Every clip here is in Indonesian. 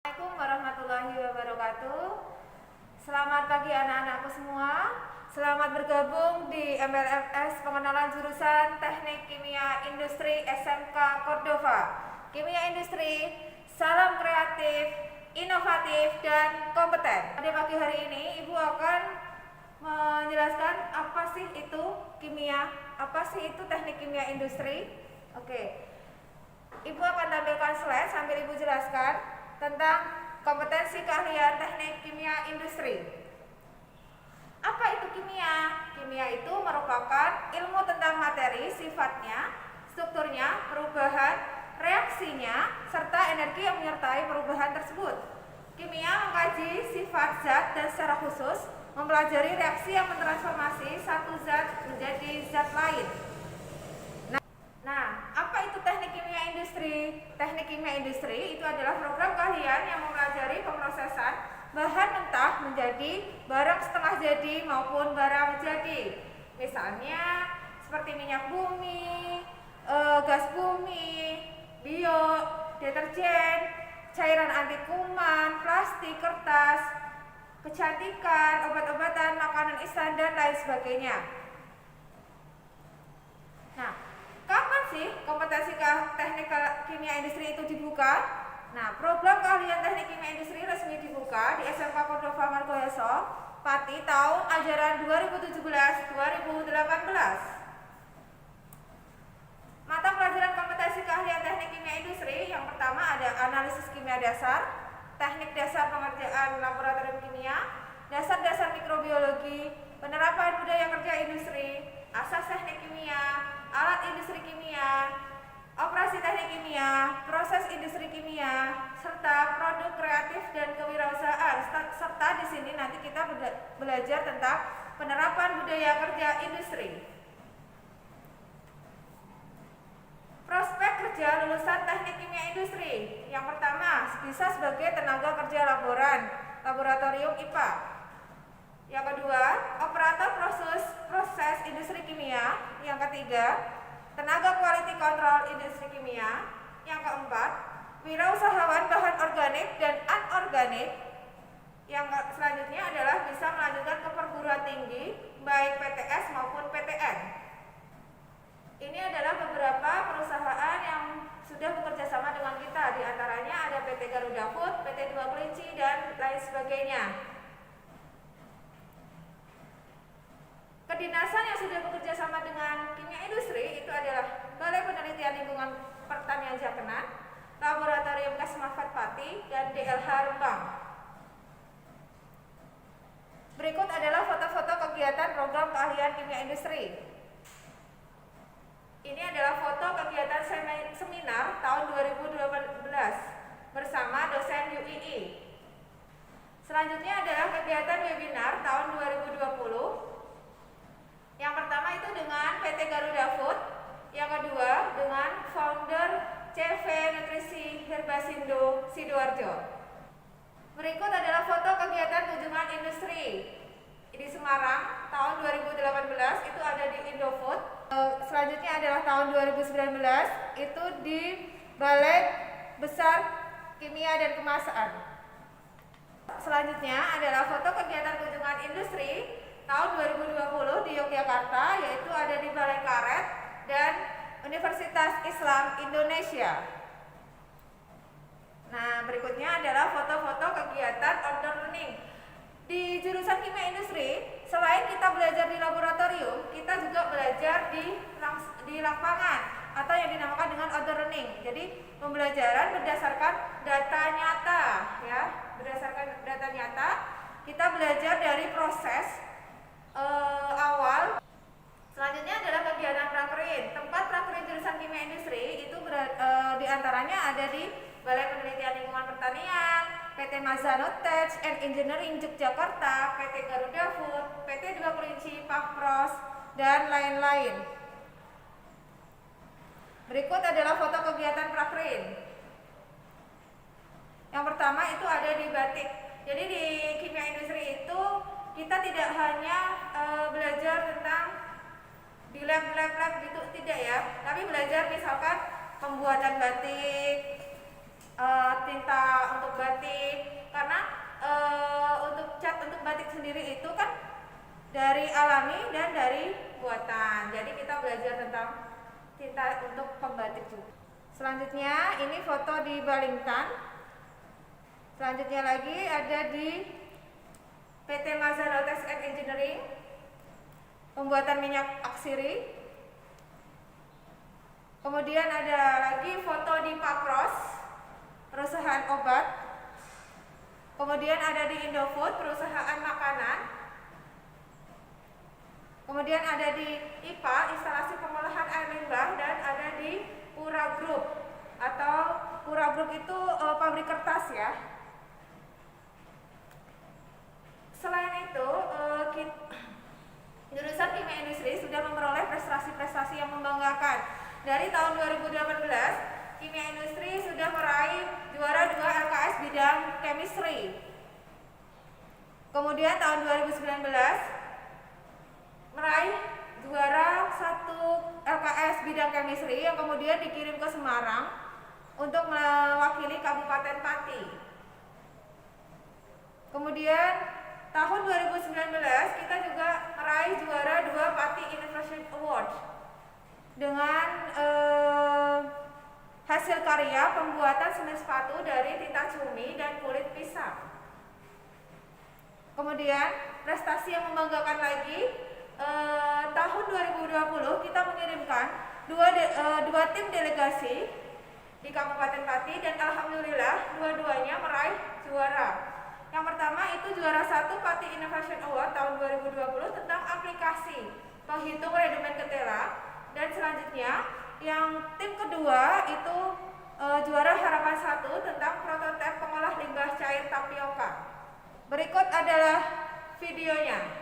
Assalamualaikum warahmatullahi wabarakatuh. Selamat pagi anak-anakku semua. Selamat bergabung di MLFS Pengenalan Jurusan Teknik Kimia Industri SMK Cordova. Kimia Industri, salam kreatif, inovatif, dan kompeten. Pada pagi hari ini Ibu akan menjelaskan apa sih itu kimia, apa sih itu teknik kimia industri. Oke, Ibu akan tampilkan slide sambil Ibu jelaskan tentang kompetensi keahlian teknik kimia industri. Apa itu kimia? Kimia itu merupakan ilmu tentang materi, sifatnya, strukturnya, perubahan, reaksinya, serta energi yang menyertai perubahan tersebut. Kimia mengkaji sifat zat dan secara khusus mempelajari reaksi yang mentransformasi satu zat menjadi zat lain. Nah, apa itu teknik kimia industri? Teknik kimia industri itu adalah program keahlian yang mempelajari pemrosesan bahan mentah menjadi barang setengah jadi maupun barang jadi. Misalnya seperti minyak bumi, gas bumi, bio, deterjen, cairan anti kuman, plastik, kertas, kecantikan, obat-obatan, makanan instan, dan lain sebagainya. Nah, kapan sih kompetensi teknik kimia industri itu dibuka? Nah, program keahlian teknik kimia industri resmi dibuka di SMK Cordova Margoyoso, Pati tahun ajaran 2017-2018. Mata pelajaran kompetensi keahlian teknik kimia industri yang pertama ada analisis kimia dasar, teknik dasar pengerjaan laboratorium kimia, dasar-dasar mikrobiologi, penerapan budaya kerja industri, asas teknik kimia, alat industri kimia, operasi teknik kimia, proses industri kimia, serta produk kreatif dan kewirausahaan. Serta di sini nanti kita belajar tentang penerapan budaya kerja industri. Prospek kerja lulusan teknik kimia industri. Yang pertama, bisa sebagai tenaga kerja laboratorium IPA. Yang kedua, operator proses industri kimia. Yang ketiga, tenaga quality control industri kimia. Yang keempat, wirausahawan bahan organik dan anorganik. Yang selanjutnya adalah bisa melanjutkan ke perguruan tinggi, baik PTS maupun PTN. Ini adalah beberapa perusahaan yang sudah bekerja sama dengan kita. Di antaranya ada PT Garuda Food, PT Dua Kelinci, dan lain sebagainya. Kedinasan yang sudah bekerja sama dengan kimia industri itu adalah Balai Penelitian Lingkungan Pertanian Jakenan, Laboratorium Kesmafat Pati, dan DLH Rembang. Berikut adalah foto-foto kegiatan program keahlian kimia industri. Ini adalah foto kegiatan seminar tahun 2012 bersama dosen UII. Selanjutnya adalah kegiatan webinar tahun 2020. Yang pertama itu dengan PT Garuda Food, yang kedua dengan founder CV Nutrisi Herbasindo Sidoarjo. Berikut adalah foto kegiatan kunjungan industri di Semarang tahun 2018, itu ada di Indofood. Selanjutnya adalah tahun 2019, itu di Balai Besar Kimia dan Kemasan. Selanjutnya adalah foto kegiatan kunjungan industri tahun 2020 di Yogyakarta, yaitu ada di Balai Karet dan Universitas Islam Indonesia. Nah, berikutnya adalah foto-foto kegiatan outdoor learning. Di jurusan kimia industri, selain kita belajar di laboratorium, kita juga belajar di lapangan atau yang dinamakan dengan outdoor learning. Jadi, pembelajaran berdasarkan data nyata, ya. Berdasarkan data nyata, kita belajar dari proses awal. Selanjutnya adalah kegiatan prakerin. Tempat prakerin jurusan kimia industri itu diantaranya ada di Balai Penelitian Lingkungan Pertanian, PT Mazano Tech and Engineering Yogyakarta, PT Garuda Food, PT Dua Kelinci, Pakpros, dan lain-lain. Berikut adalah foto kegiatan prakerin. Yang pertama itu ada di batik. Jadi di kimia industri itu kita tidak hanya belajar tentang di lab gitu, tidak ya, tapi belajar misalkan pembuatan batik, tinta untuk batik, dari alami dan dari buatan. Jadi kita belajar tentang tinta untuk pembatik juga. Selanjutnya ini foto di Balingtan. Selanjutnya lagi ada di PT Mazano Test and Engineering, pembuatan minyak aksiri. Kemudian ada lagi foto di Papros, perusahaan obat. Kemudian ada di Indofood, perusahaan makanan. Kemudian ada di IPA, instalasi pengolahan air limbah, dan ada di Pura Group, atau Pura Group itu pabrik kertas ya. Selain itu, jurusan Kimia Industri sudah memperoleh prestasi-prestasi yang membanggakan. Dari tahun 2018, Kimia Industri sudah meraih juara 2 LKS bidang chemistry. Kemudian tahun 2019 meraih juara 1 LKS bidang chemistry yang kemudian dikirim ke Semarang untuk mewakili Kabupaten Pati. Kemudian tahun 2019 kita juga meraih juara 2 Pati Innovation Award dengan hasil karya pembuatan seni sepatu dari tinta cumi dan kulit pisang. Kemudian prestasi yang membanggakan lagi, tahun 2020 kita mengirimkan dua tim delegasi di Kabupaten Pati dan alhamdulillah dua-duanya meraih juara. Yang pertama itu juara 1 Pati Innovation Award tahun 2020 tentang aplikasi penghitung redumen ketela, dan selanjutnya yang tim kedua itu juara harapan 1 tentang prototipe pengolah limbah cair tapioka. Berikut adalah videonya.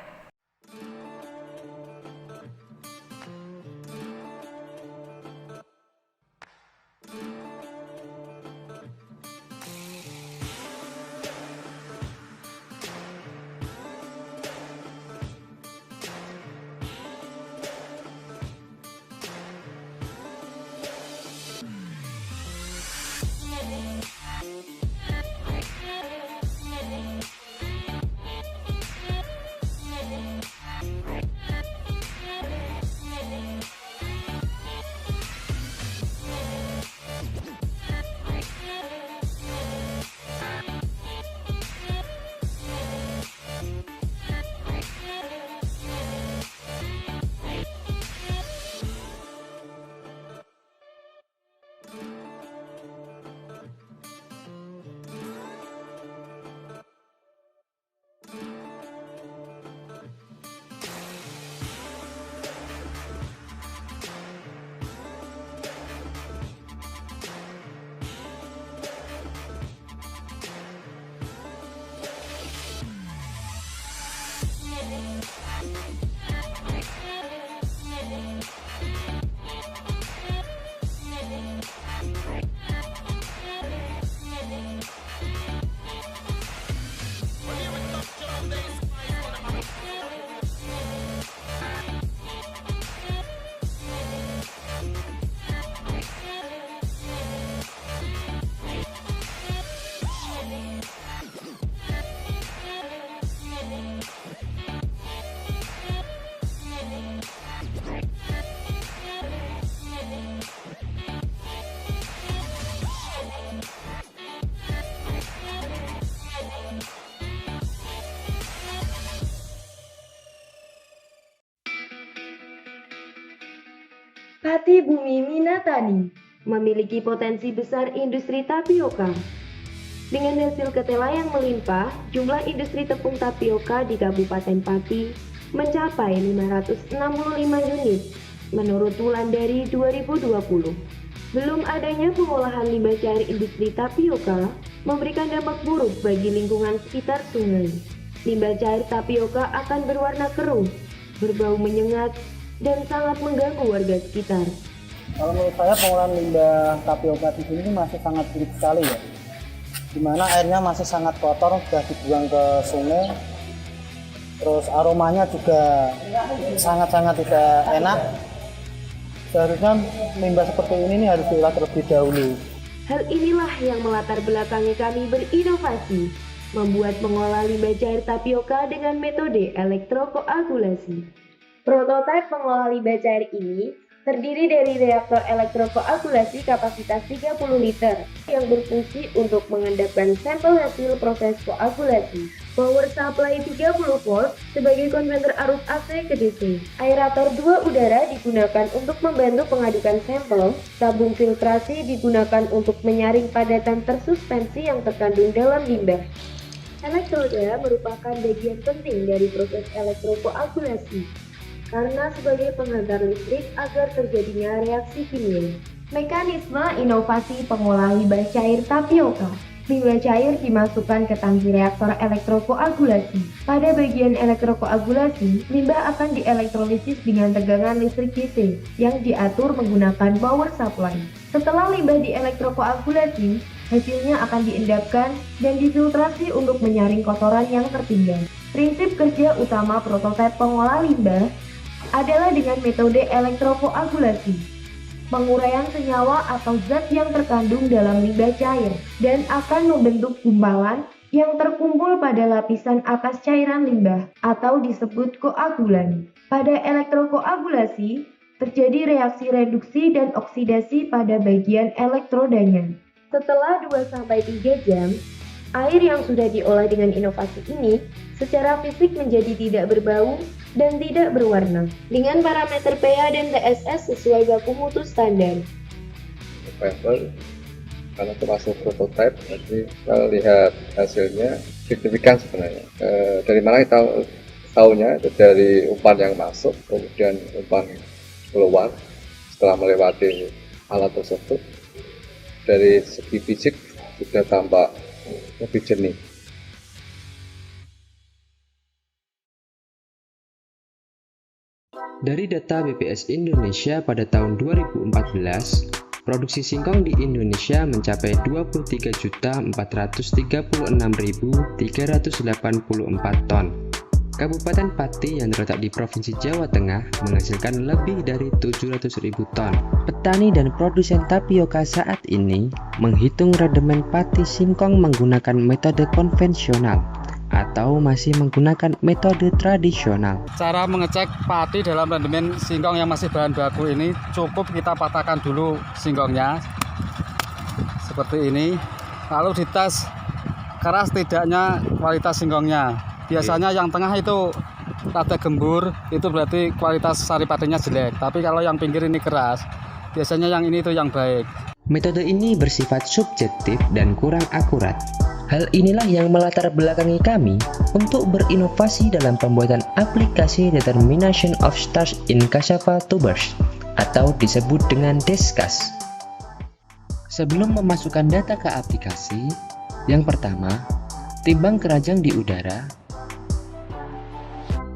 Pati Bumi Minatani memiliki potensi besar industri tapioka. Dengan hasil ketela yang melimpah, jumlah industri tepung tapioka di Kabupaten Pati mencapai 565 unit menurut Wulandari 2020. Belum adanya pengolahan limbah cair industri tapioka memberikan dampak buruk bagi lingkungan sekitar sungai. Limbah cair tapioka akan berwarna keruh, berbau menyengat, dan sangat mengganggu warga sekitar. Kalau menurut saya pengolahan limbah tapioka di sini masih sangat sulit sekali ya. Dimana airnya masih sangat kotor, sudah dibuang ke sungai. Terus aromanya juga sangat-sangat tidak enak. Seharusnya limbah seperti ini harus diolah terlebih dahulu. Hal inilah yang melatar belakangi kami berinovasi membuat mengolah limbah cair tapioka dengan metode elektrokoagulasi. Prototipe pengolah limbah cair ini terdiri dari reaktor elektrokoagulasi kapasitas 30 liter yang berfungsi untuk mengendapkan sampel hasil proses koagulasi. Power supply 30 volt sebagai konverter arus AC ke DC. Aerator 2 udara digunakan untuk membantu pengadukan sampel. Tabung filtrasi digunakan untuk menyaring padatan tersuspensi yang terkandung dalam limbah. Elektroda merupakan bagian penting dari proses elektrokoagulasi karena sebagai penghantar listrik agar terjadinya reaksi kimia. Mekanisme inovasi pengolah limbah cair tapioka. Limbah cair dimasukkan ke tangki reaktor elektrokoagulasi. Pada bagian elektrokoagulasi, limbah akan dielektrolisis dengan tegangan listrik DC yang diatur menggunakan power supply. Setelah limbah dielektrokoagulasi, hasilnya akan diendapkan dan difiltrasi untuk menyaring kotoran yang tertinggal. Prinsip kerja utama prototipe pengolah limbah adalah dengan metode elektrokoagulasi, penguraian senyawa atau zat yang terkandung dalam limbah cair dan akan membentuk gumpalan yang terkumpul pada lapisan atas cairan limbah atau disebut koagulan. Pada elektrokoagulasi, terjadi reaksi reduksi dan oksidasi pada bagian elektrodanya. Setelah 2-3 jam, air yang sudah diolah dengan inovasi ini secara fisik menjadi tidak berbau dan tidak berwarna dengan parameter pH dan TSS sesuai baku mutu standar. Sampel karena termasuk prototipe, nanti kita lihat hasilnya signifikan sebenarnya. Dari mana kita tahunya? Dari umpan yang masuk, kemudian umpan keluar setelah melewati alat tersebut. Dari segi fisik sudah tampak lebih jernih. Dari data BPS Indonesia pada tahun 2014, produksi singkong di Indonesia mencapai 23.436.384 ton. Kabupaten Pati yang terletak di Provinsi Jawa Tengah menghasilkan lebih dari 700.000 ton. Petani dan produsen tapioka saat ini menghitung redemen pati singkong menggunakan metode konvensional atau masih menggunakan metode tradisional. Cara mengecek pati dalam rendemen singkong yang masih bahan baku ini, cukup kita patahkan dulu singkongnya seperti ini, lalu dites keras tidaknya kualitas singkongnya. Biasanya yang tengah itu rada gembur, itu berarti kualitas sari patinya jelek. Tapi kalau yang pinggir ini keras, biasanya yang ini itu yang baik. Metode ini bersifat subjektif dan kurang akurat. Hal inilah yang melatar belakangi kami untuk berinovasi dalam pembuatan aplikasi Determination of Starch in Cassava Tubers atau disebut dengan Deskas. Sebelum memasukkan data ke aplikasi, yang pertama, timbang keranjang di udara.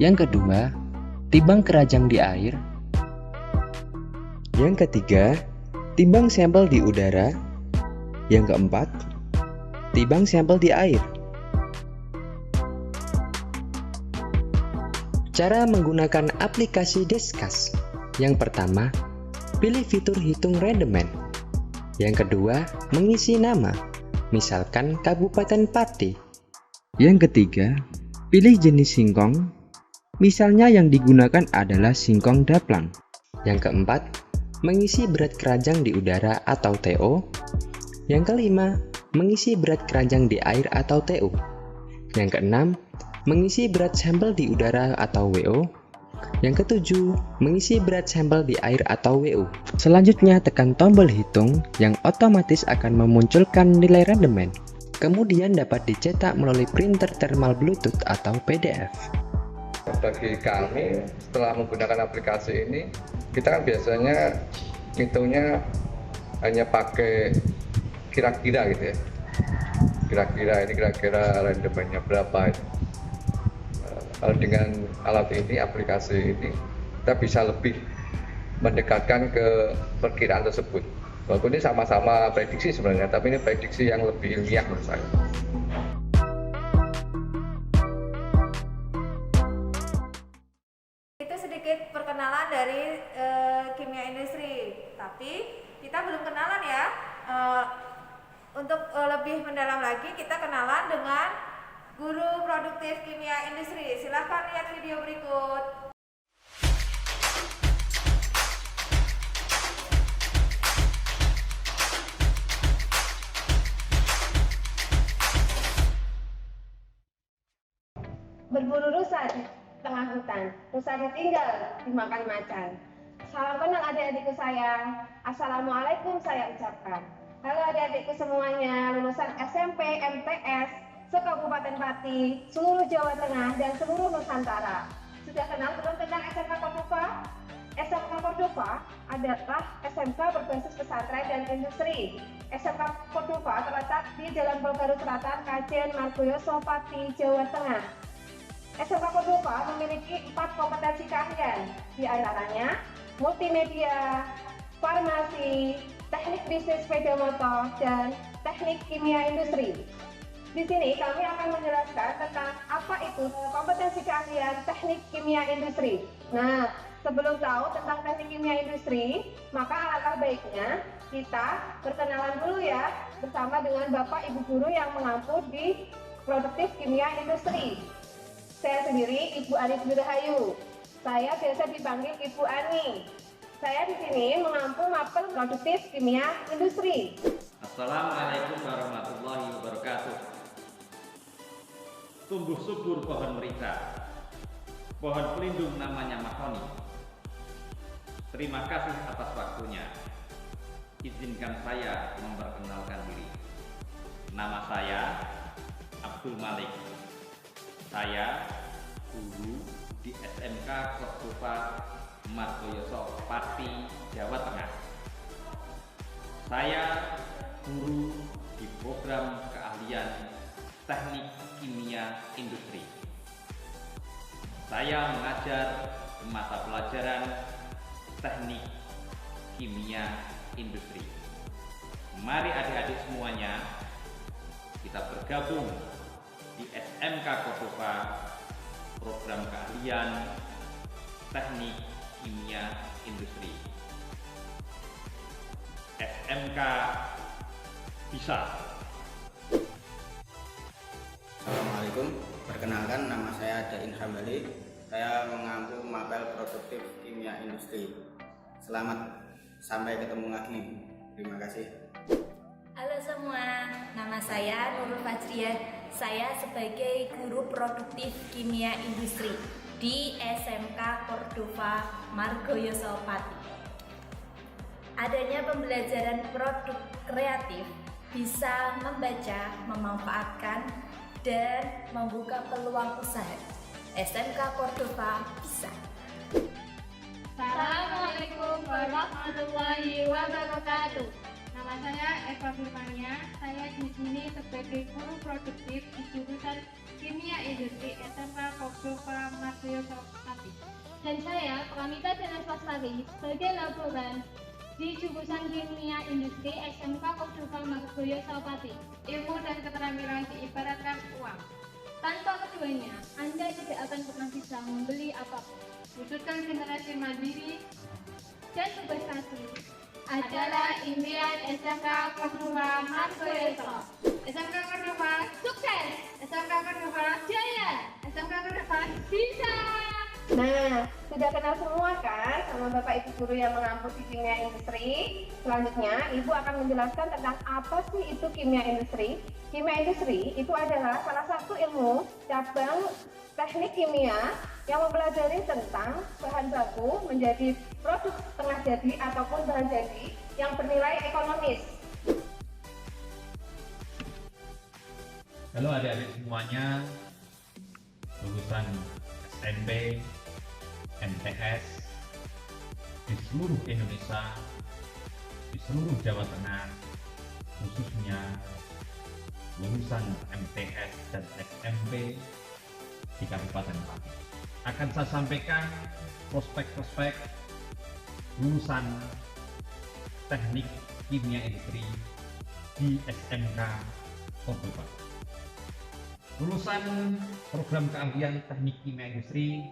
Yang kedua, timbang keranjang di air. Yang ketiga, timbang sampel di udara. Yang keempat, timbang sampel di air. Cara menggunakan aplikasi Deskas. Yang pertama, pilih fitur hitung rendemen. Yang kedua, mengisi nama, misalkan Kabupaten Pati. Yang ketiga, pilih jenis singkong, misalnya yang digunakan adalah singkong daplang. Yang keempat, mengisi berat keranjang di udara atau TO. Yang kelima, mengisi berat keranjang di air atau TU. Yang keenam, mengisi berat sampel di udara atau WO. Yang ketujuh, mengisi berat sampel di air atau WU. Selanjutnya tekan tombol hitung yang otomatis akan memunculkan nilai rendemen. Kemudian dapat dicetak melalui printer thermal Bluetooth atau PDF. Bagi kami, setelah menggunakan aplikasi ini, kita kan biasanya hitungnya hanya pakai kira-kira gitu ya, kira-kira rendemennya berapa itu. Kalau dengan alat ini, aplikasi ini, kita bisa lebih mendekatkan ke perkiraan tersebut. Walaupun ini sama-sama prediksi sebenarnya, tapi ini prediksi yang lebih ilmiah menurut saya. Itu sedikit perkenalan dari kimia industri, tapi kita belum kenalan ya. Untuk lebih mendalam lagi, kita kenalan dengan Guru Produktif Kimia Industri. Silahkan lihat video berikut. Berburu rusa di tengah hutan, rusa ditinggal dimakan macan. Salam kenal adik-adikku sayang. Assalamualaikum saya ucapkan. Halo adik-adikku semuanya, lulusan SMP MTS se-Kabupaten Pati, seluruh Jawa Tengah dan seluruh Nusantara. Sudah kenal belum tentang SMK Cordova? SMK Cordova adalah SMK berbasis pesantren dan industri. SMK Cordova terletak di Jalan Bolgaru Selatan, Kajen, Margoyoso, Pati, Jawa Tengah. SMK Cordova memiliki 4 kompetensi keahlian, di antaranya multimedia, farmasi, teknik bisnis sepeda motor, dan teknik kimia industri. Di sini kami akan menjelaskan tentang apa itu kompetensi keahlian teknik kimia industri. Nah, sebelum tahu tentang teknik kimia industri, maka alangkah baiknya kita berkenalan dulu ya bersama dengan Bapak Ibu Guru yang mengampu di Produktif Kimia Industri. Saya sendiri Ibu Ani Rahayu. Saya biasa dipanggil Ibu Ani. Saya di sini mengampu mapel Produktif Kimia Industri. Assalamualaikum warahmatullahi wabarakatuh. Tumbuh subur pohon merica, pohon pelindung namanya mahoni. Terima kasih atas waktunya. Izinkan saya memperkenalkan diri. Nama saya Abdul Malik. Saya guru di SMK Cordova Margoyoso, Pati, Jawa Tengah. Saya guru di program keahlian teknik kimia industri. Saya mengajar mata pelajaran teknik kimia industri. Mari adik-adik semuanya kita bergabung di SMK Cordova program keahlian teknik kimia industri. SMK bisa. Assalamualaikum, perkenalkan nama saya Dain Hambali. Saya mengampu mapel Produktif Kimia Industri. Selamat, sampai ketemu lagi. Terima kasih. Halo semua, nama saya Nurul Fajriyah. Saya sebagai guru Produktif Kimia Industri di SMK Cordova Margoyoso, Pati. Adanya pembelajaran produk kreatif bisa membaca, memanfaatkan, dan membuka peluang usaha. SMK Cordova bisa. Assalamualaikum warahmatullahi wabarakatuh. Nama saya Eva Firmania. Saya di sini sebagai guru produktif di jurusan Kimia Industri SMK Cordova Margoyoso, Pati. Dan saya Pramita Dinas Lestari sebagai laboran di jurusan Kimia Industri SMK Cordova Margoyoso, Pati. Ilmu dan keterampilan diibaratkan uang. Tanpa keduanya, Anda tidak akan pernah bisa membeli apapun. Wujudkan generasi mandiri dan berprestasi adalah impian SMK Cordova Margoyoso. SMK Cordova sukses, SMK Cordova jaya, SMK Cordova bisa. Nah, sudah kenal semua kan sama Bapak Ibu Guru yang mengampu di kimia industri? Selanjutnya, Ibu akan menjelaskan tentang apa sih itu kimia industri. Kimia industri itu adalah salah satu ilmu cabang teknik kimia yang mempelajari tentang bahan baku menjadi produk setengah jadi ataupun bahan jadi yang bernilai ekonomis. Halo adik-adik semuanya, lulusan SMP, MTS di seluruh Indonesia, di seluruh Jawa Tengah, khususnya lulusan MTS dan SMP di Kabupaten Pati. Akan saya sampaikan prospek-prospek lulusan teknik kimia industri di SMK Cordova. Lulusan program keahlian teknik kimia industri,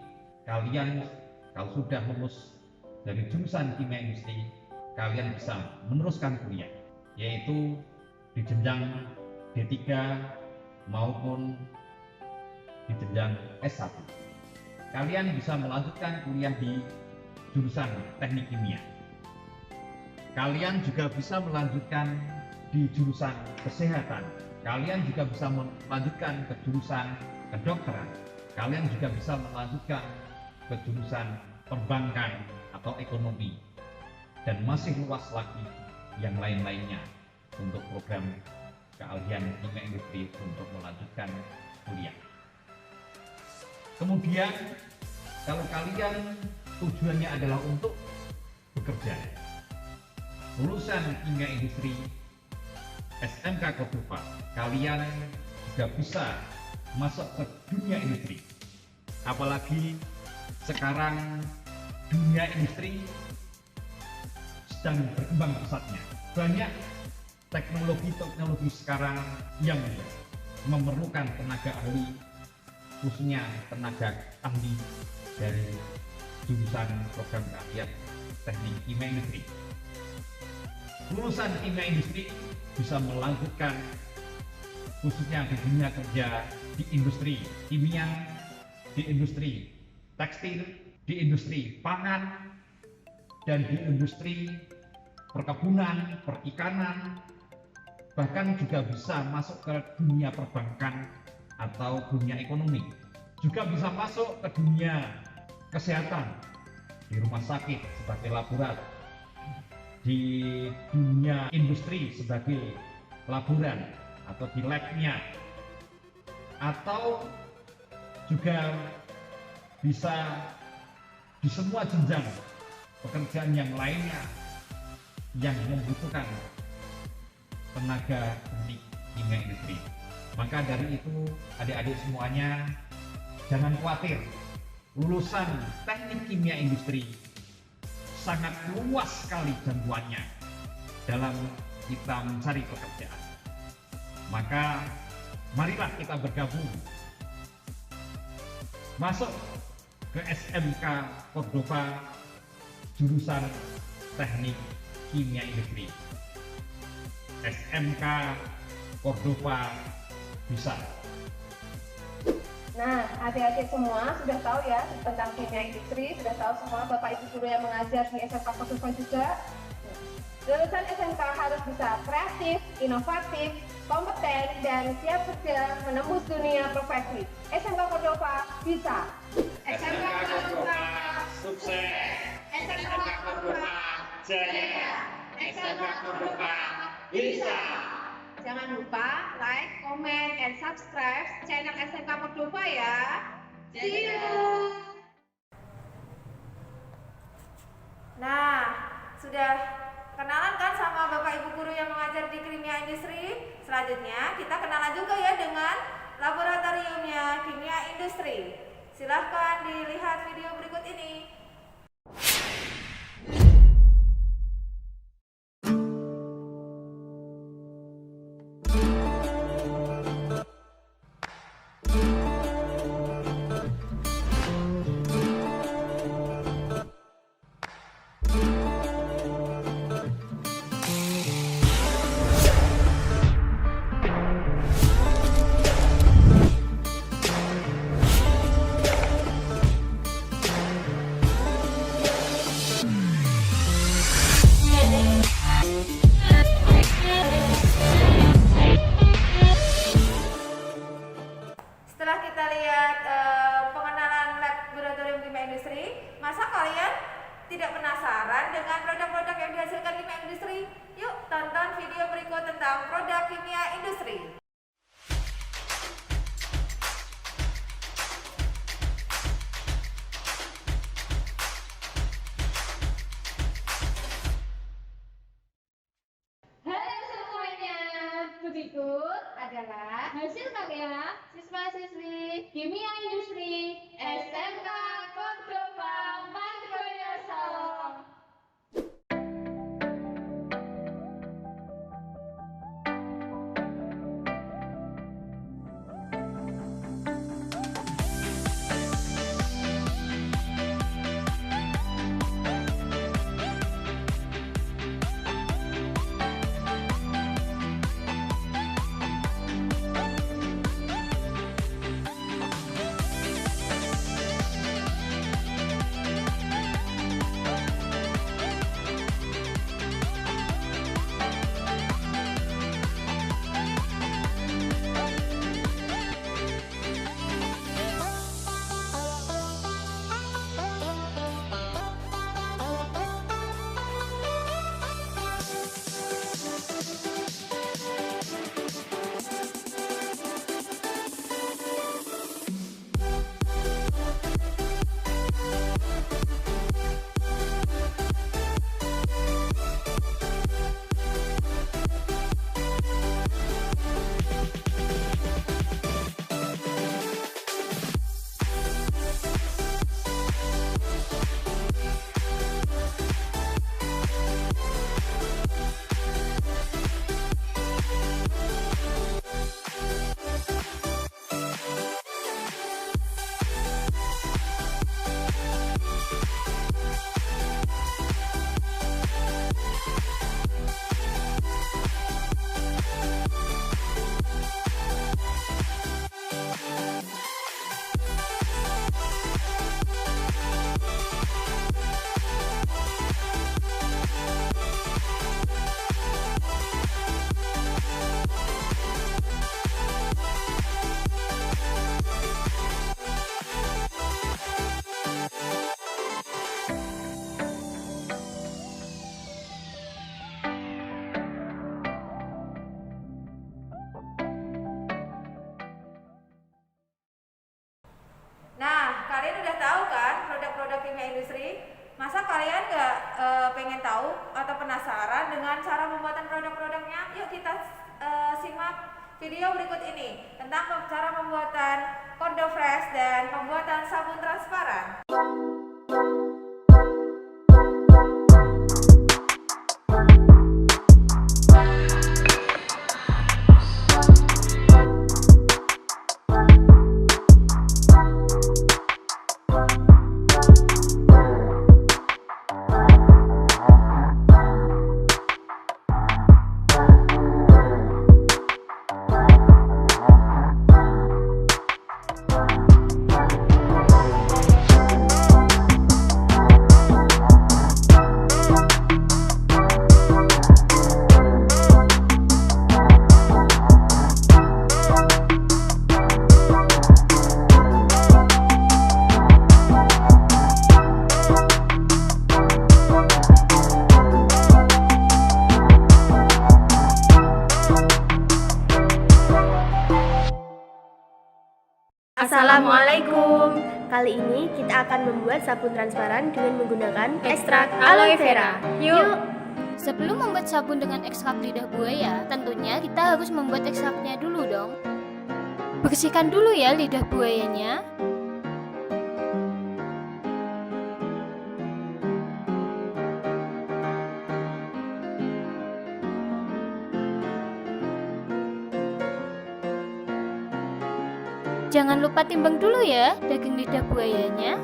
kalian kalau sudah lulus dari jurusan kimia industri, kalian bisa meneruskan kuliah, yaitu di jenjang D3 maupun di jenjang S1. Kalian bisa melanjutkan kuliah di jurusan teknik kimia. Kalian juga bisa melanjutkan di jurusan kesehatan. Kalian juga bisa melanjutkan ke jurusan kedokteran. Kalian juga bisa melanjutkan ke jurusan perbankan atau ekonomi. Dan masih luas lagi yang lain-lainnya untuk program keahlian kimia industri untuk melanjutkan kuliah. Kemudian kalau kalian tujuannya adalah untuk bekerja, lulusan kimia industri SMK Cordova, kalian juga bisa masuk ke dunia industri. Apalagi sekarang dunia industri sedang berkembang pesatnya. Banyak teknologi sekarang yang memerlukan tenaga ahli, khususnya tenaga ahli dari jurusan program keahlian teknik kimia industri. Lulusan kimia industri bisa melanjutkan khususnya di dunia kerja di industri kimia, di industri tekstil, di industri pangan, dan di industri perkebunan, perikanan, bahkan juga bisa masuk ke dunia perbankan atau dunia ekonomi. Juga bisa masuk ke dunia kesehatan, di rumah sakit sebagai laborat, di dunia industri sebagai laboran atau di labnya, atau juga bisa di semua jenjang pekerjaan yang lainnya yang membutuhkan tenaga teknik kimia industri. Maka dari itu adik-adik semuanya jangan khawatir, lulusan teknik kimia industri sangat luas sekali jangkauannya dalam kita mencari pekerjaan. Maka marilah kita bergabung masuk ke SMK Cordova jurusan teknik kimia industri. SMK Cordova bisa. Nah, adik-adik semua sudah tahu ya tentang kimia industri, sudah tahu semua Bapak Ibu guru yang mengajar di SMK Cordova juga. Lulusan SMK harus bisa kreatif, inovatif, kompeten, dan siap kerja menembus dunia profesi. SMK Cordova bisa. SMK Cordova sukses. SMK Cordova jaya. SMK Cordova bisa. Jangan lupa like, comment, and subscribe channel SMK Cordova ya. See you. Nah, sudah kenalan kan sama Bapak Ibu guru yang mengajar di kimia industri? Selanjutnya kita kenalan juga ya dengan laboratoriumnya kimia industri. Silahkan dilihat video berikut ini. Setelah kita lihat pengenalan laboratorium kimia industri, masa kalian tidak penasaran dengan produk-produk yang dihasilkan kimia industri? Yuk tonton video berikut tentang produk kimia industri. Halo semuanya, berikut adalah hasil karya siswa-siswi kimia industri SMK Cordova Margoyoso. Masa kalian nggak pengen tahu atau penasaran dengan cara pembuatan produk-produknya? Yuk kita simak video berikut ini tentang cara pembuatan Kordo Fresh dan pembuatan sabun transparan. Assalamualaikum. Kali ini kita akan membuat sabun transparan dengan menggunakan ekstrak aloe vera. Yuk. Sebelum membuat sabun dengan ekstrak lidah buaya, tentunya kita harus membuat ekstraknya dulu dong. Bersihkan dulu ya lidah buayanya. Jangan lupa timbang dulu ya daging lidah buayanya.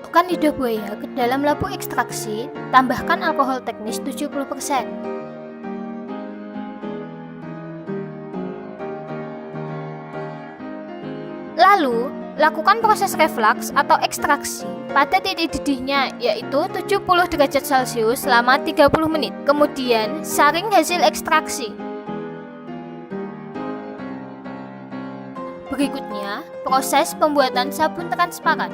Masukkan lidah buaya ke dalam lampu ekstraksi, tambahkan alkohol teknis 70%. Lalu, lakukan proses reflux atau ekstraksi pada titik didihnya, yaitu 70 derajat Celcius selama 30 menit. Kemudian, saring hasil ekstraksi. Berikutnya, proses pembuatan sabun transparan.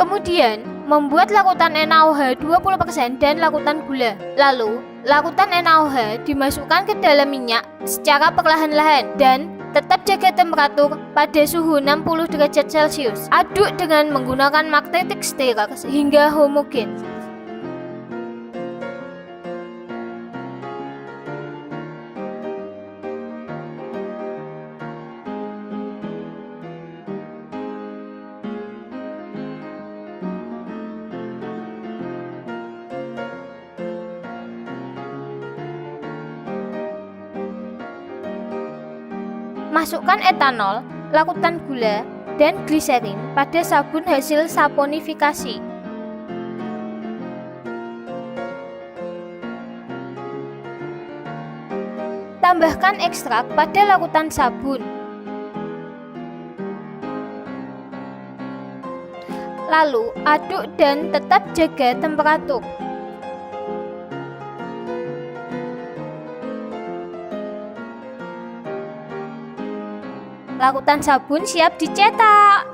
Kemudian, membuat larutan NaOH 20% dan larutan gula. Lalu, larutan NaOH dimasukkan ke dalam minyak secara perlahan-lahan dan tetap jaga temperatur pada suhu 60 derajat Celcius. Aduk dengan menggunakan magnetic stirrer hingga homogen. Masukkan etanol, larutan gula, dan gliserin pada sabun hasil saponifikasi. Tambahkan ekstrak pada larutan sabun. Lalu aduk dan tetap jaga temperatur. Larutan sabun siap dicetak.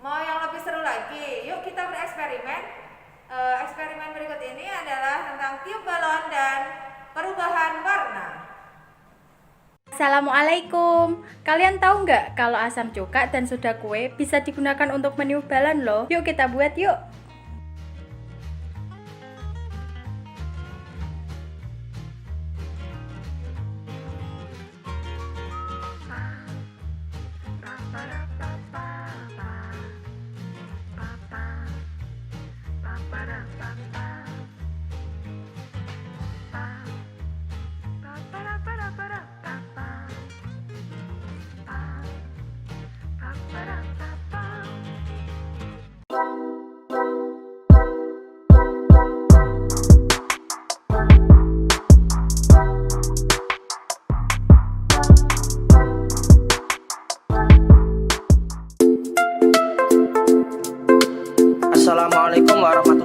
Mau yang lebih seru lagi? Yuk kita bereksperimen. Eksperimen berikut ini adalah tentang tiup balon dan perubahan warna. Assalamualaikum. Kalian tahu nggak kalau asam cuka dan soda kue bisa digunakan untuk meniup balon loh? Yuk kita buat yuk.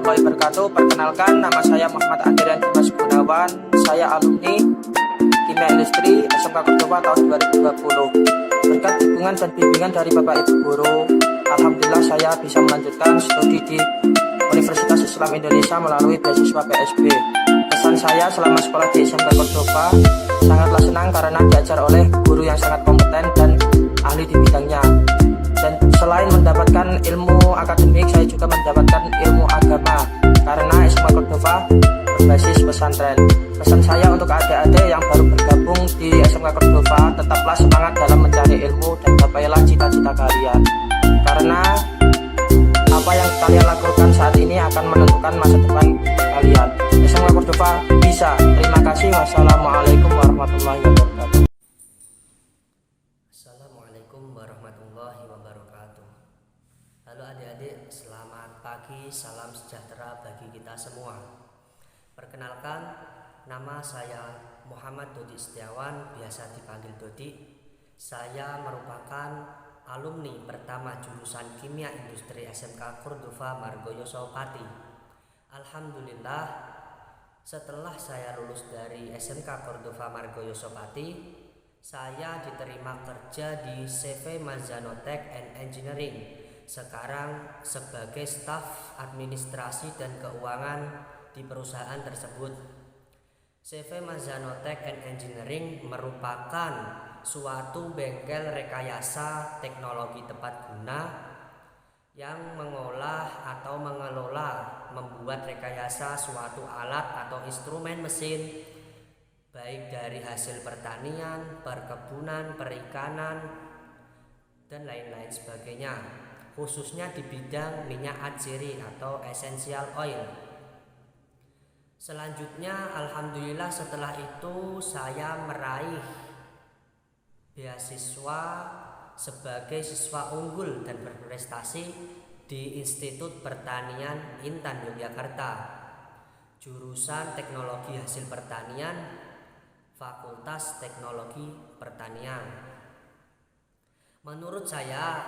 warahmatullahi wabarakatuh. Perkenalkan, nama saya Muhammad Andrian Dimas Gunawan. Saya alumni Kimia Industri SMK Cordova tahun 2020. Berkat dukungan dan bimbingan dari Bapak Ibu Guru, alhamdulillah saya bisa melanjutkan studi di Universitas Islam Indonesia melalui beasiswa PSB. Kesan saya selama sekolah di SMK Cordova, sangatlah senang karena diajar oleh guru yang sangat kompeten dan ahli di bidangnya. Dan selain mendapatkan ilmu akademik, saya juga mendapatkan ilmu agama karena SMK Cordova berbasis pesantren. Pesan saya untuk adik-adik yang baru bergabung di SMK Cordova, tetaplah semangat dalam mencari ilmu dan gapailah cita-cita kalian. Karena apa yang kalian lakukan saat ini akan menentukan masa depan kalian. SMK Cordova bisa. Terima kasih. Wassalamualaikum warahmatullahi wabarakatuh. Assalamualaikum warahmatullahi wabarakatuh. Halo adik-adik, selamat pagi, salam sejahtera bagi kita semua. Perkenalkan, nama saya Muhammad Dodi Setiawan, biasa dipanggil Dodi. Saya merupakan alumni pertama jurusan Kimia Industri SMK Cordova Margoyoso Pati. Alhamdulillah, setelah saya lulus dari SMK Cordova Margoyoso Pati, saya diterima kerja di CV Mazanotech and Engineering. Sekarang sebagai staf administrasi dan keuangan di perusahaan tersebut. CV Mazanotech and Engineering merupakan suatu bengkel rekayasa teknologi tepat guna yang mengolah atau mengelola, membuat rekayasa suatu alat atau instrumen mesin, baik dari hasil pertanian, perkebunan, perikanan, dan lain-lain sebagainya, khususnya di bidang minyak atsiri atau essential oil. Selanjutnya, alhamdulillah setelah itu saya meraih beasiswa sebagai siswa unggul dan berprestasi di Institut Pertanian Intan Yogyakarta, jurusan Teknologi Hasil Pertanian, Fakultas Teknologi Pertanian. Menurut saya,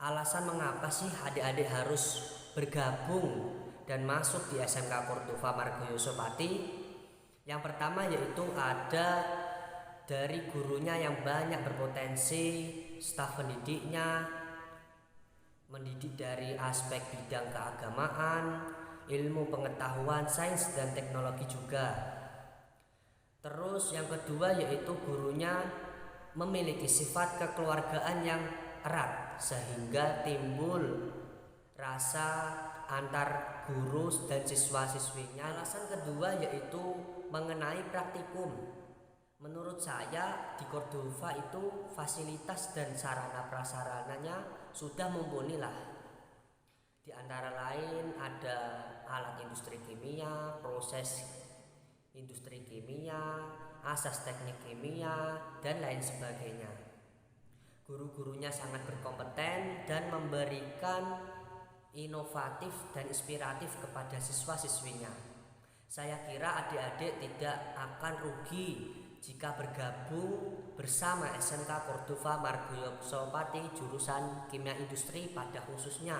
alasan mengapa sih adik-adik harus bergabung dan masuk di SMK Cordova Margoyoso Pati? Yang pertama yaitu ada dari gurunya yang banyak berpotensi, staf pendidiknya mendidik dari aspek bidang keagamaan, ilmu pengetahuan, sains dan teknologi juga. Terus yang kedua yaitu gurunya memiliki sifat kekeluargaan yang erat sehingga timbul rasa antar guru dan siswa-siswinya. Alasan kedua yaitu mengenai praktikum. Menurut saya di Cordova itu fasilitas dan sarana prasarananya sudah mumpuni lah. Di antara lain ada alat industri kimia, proses industri kimia, asas teknik kimia, dan lain sebagainya. Guru-gurunya sangat berkompeten dan memberikan inovatif dan inspiratif kepada siswa-siswinya. Saya kira adik-adik tidak akan rugi jika bergabung bersama SMK Cordova Margoyoso Pati jurusan Kimia Industri pada khususnya.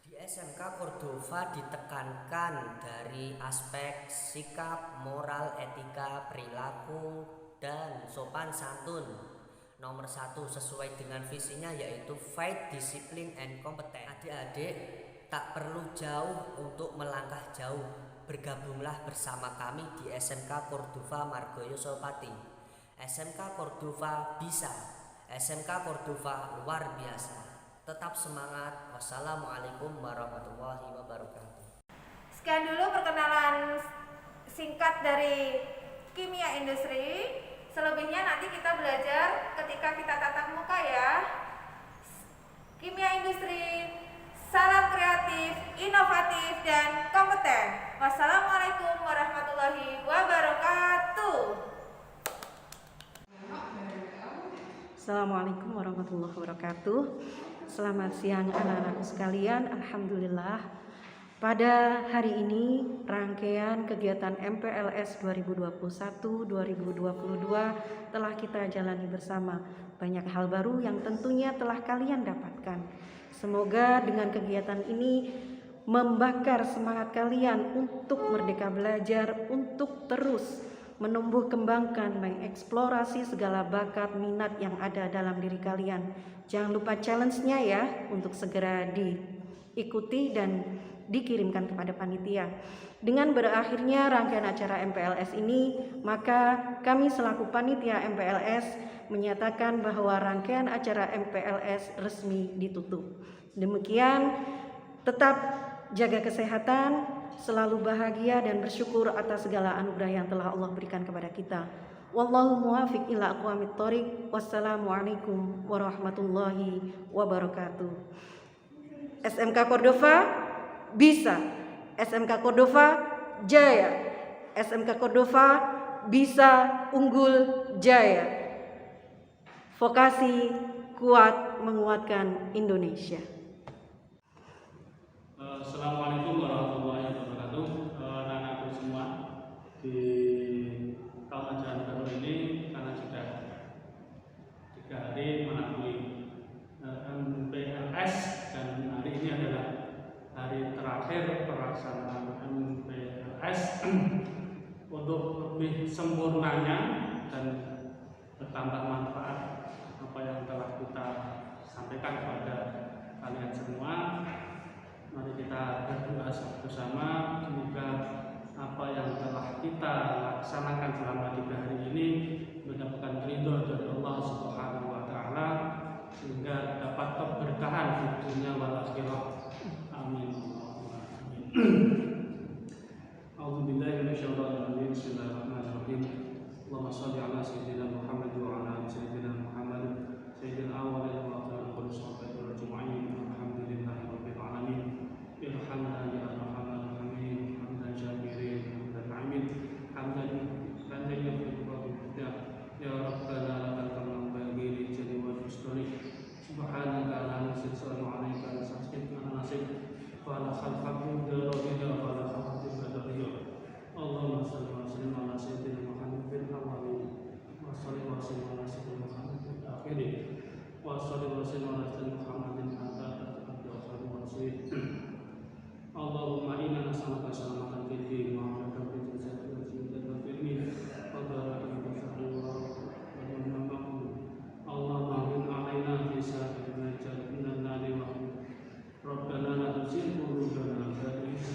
Di SMK Cordova ditekankan dari aspek sikap, moral, etika, perilaku, dan sopan santun. Nomor 1 sesuai dengan visinya yaitu fight, disiplin, and kompeten. Adik-adik tak perlu jauh untuk melangkah jauh. Bergabunglah bersama kami di SMK Cordova Margoyoso Pati. SMK Cordova bisa. SMK Cordova luar biasa. Tetap semangat. Wassalamualaikum warahmatullahi wabarakatuh. Sekian dulu perkenalan singkat dari Kimia Industri. Selebihnya nanti kita belajar ketika kita tatap muka ya. Kimia Industri, salam kreatif, inovatif, dan kompeten. Wassalamualaikum warahmatullahi wabarakatuh. Assalamualaikum warahmatullahi wabarakatuh. Selamat siang anak-anakku sekalian. Alhamdulillah pada hari ini rangkaian kegiatan MPLS 2021-2022 telah kita jalani bersama. Banyak hal baru yang tentunya telah kalian dapatkan. Semoga dengan kegiatan ini membakar semangat kalian untuk merdeka belajar, untuk terus menumbuh kembangkan, mengeksplorasi segala bakat minat yang ada dalam diri kalian. Jangan lupa challenge-nya ya, untuk segera diikuti dan dikirimkan kepada panitia. Dengan berakhirnya rangkaian acara MPLS ini, maka kami selaku panitia MPLS menyatakan bahwa rangkaian acara MPLS resmi ditutup. Demikian, tetap jaga kesehatan, selalu bahagia dan bersyukur atas segala anugerah yang telah Allah berikan kepada kita. Wallahu muwaffiq ila aqwamit thoriq. Wassalamualaikum warahmatullahi wabarakatuh. SMK Cordova bisa, SMK Cordova jaya, SMK Cordova bisa, unggul, jaya. Vokasi kuat menguatkan Indonesia. Assalamualaikum warahmatullahi wabarakatuh. Anak-anakku semua, di tahun ajaran baru ini karena sudah 3 hari melalui MPLS dan hari ini adalah hari terakhir pelaksanaan MPLS. Untuk lebih sempurnanya dan bertambah manfaat apa yang telah kita sampaikan kepada kalian semua, mari kita berdoa bersama. Semoga apa yang telah kita laksanakan selama 3 hari ini mendapatkan ridho dari Allah Subhanahu wa Ta'ala, sehingga dapat keberkahan di dunia wal akhirah. Amin. A'udzubillahi minasyaitonir rajim. Bismillahirrahmanirrahim. Allahumma shalli ala sayyidina Muhammad wa ala ali sayyidina Muhammad sayyidil awwalin wa akhirin wa sahbihi ajma'in. Alhamdulillahi rabbil alamin. Irhamna ya arhamar rahimin. Hamdan syakirin, hamdan amin, hamdan ya rabbana lakal hamdu bagi li jali wa husni. Subhanaka la nusallu alaika nasibna nasib wa la khalqakum darina wa la khalqakum badariya. Allahumma shalli wa sallim ala sayyidina Muhammad fil awwalin wa shalli wa sallim ala sayyidina Muhammad fil akhirin wa shalli wa sallim ala sayyidina Muhammadin hatta akhir rasul. Allahumma inna nas'aluka salamatan fid din wa afiyatan fil jasad wa hifdzan fil ilmi wa barakatan fil sahri wa Allahumma hum alaina fi sa'atin najat minan nari wa Rabbana la tuzigh qulubana ba'da idh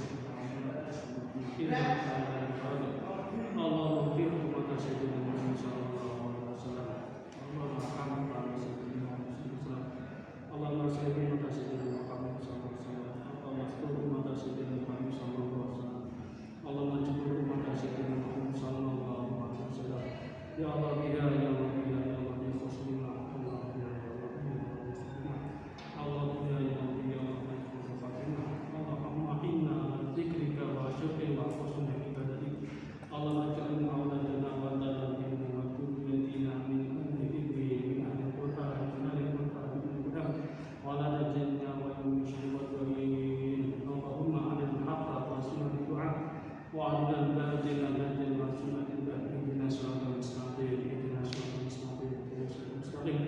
hadaytana Allahumma fi hurmati sayyidina Muhammad sallallahu alaihi wasallam. Allahumma hamd sayyidina Muhammad sallallahu alaihi wasallam. Allahumma salli ala sayyidina Muhammad sallallahu alaihi wasallam. Allahumma astur umat sayyidina Muhammad sallallahu alaihi wasallam. Allahumma jibur umat sayyidina Muhammad sallallahu alaihi wasallam. Ya Allah, ya Allah, ya Allah, ya Allah, ya Rasulullah, Allah, ya Allah, Allah, ya Allah, ya Allah, Allahumma inna ala dzikrika wa syukrika wa husni ibadatik. Allahumma ja'alna auladana wa taladina wa dhurriyyatina min ahli dhikri min ahli al-Qur'an min ahli al-Qur'an min al-Huda wa la tajinna wa yushri wa dhurin. Allahumma alim haqqa wa sunnah du'a wa alim badil al-badil wa sunnah al-badil nasrata mustaqim idina suratul mustaqim.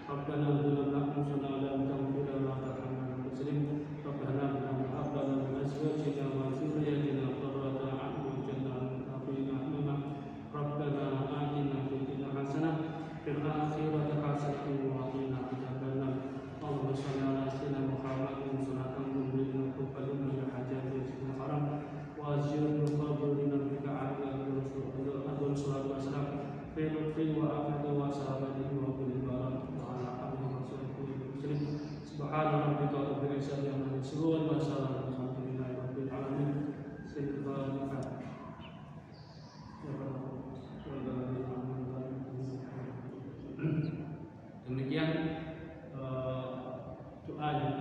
Rabbana dzulna anfusana wa lam taghfir lana wa tarhamna muslim. Rabbana hab lana min azwajina wa dhurriyyatina qurrata a'yun waj'alna Rabbana atina fid dunya hasanah fil akhirati hasanah wa qina adzabannar. Allahumma shalli ala sayyidina Muhammadin salatan tu'minuna tuqbaluna bi hajati sayyidina haram wa azjirna qabrina bika ala rasulullah sallallahu alaihi wasallam fi lutfi wa afati wa sahabatihi wa kulli barak wa ala alihi wa sahbihi muslim. Subhana rabbika rabbil izzati amma yasifun wa salamun alhamdulillahi rabbil alamin. Demikian doa yang